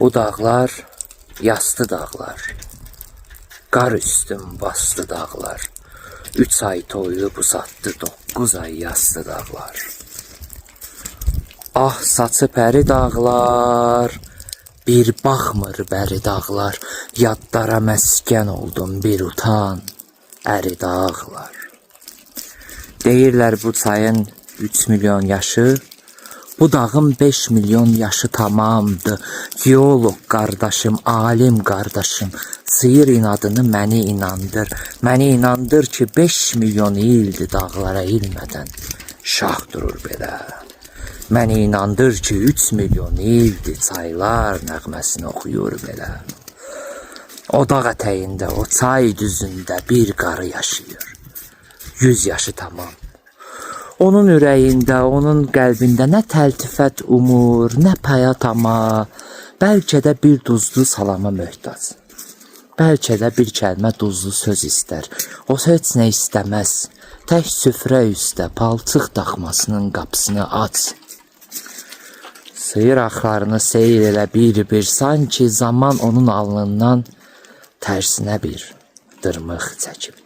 Bu dağlar yastı dağlar. Qar üstüm bastı dağlar. 3 ay toyuyub uzatdı 9 ay yastı dağlar. Ah saçı pəri dağlar, bir baxmır bəri dağlar. Yadlara məskən oldum bir utan, əri dağlar. Deyirlər bu çayın 3 milyon yaşı, bu dağın 5 milyon yaşı tamamdı. Geolog qardaşım, alim qardaşım, sıyır inadını məni inandır. Məni inandır ki 5 milyon ildir dağlara ilmədən şah durur belə. Məni inandır ki 3 milyon ildir çaylar nəğməsini oxuyur belə. O dağ ətəyində, o çay düzündə bir qarı yaşayır. 100 yaşı tamam. Onun ürəyində, onun qəlbində nə təltifət umur, nə payat ama, bəlkə də bir duzlu salama möhtac. Bəlkə də bir kəlmə duzlu söz istər. O heç nə istəməz. Tək süfrə üstə palçıq daxmasının qapısını aç. Sıyır axlarını seyir elə bir-bir, sanki zaman onun alnından tərsinə bir dırmıq çəkib.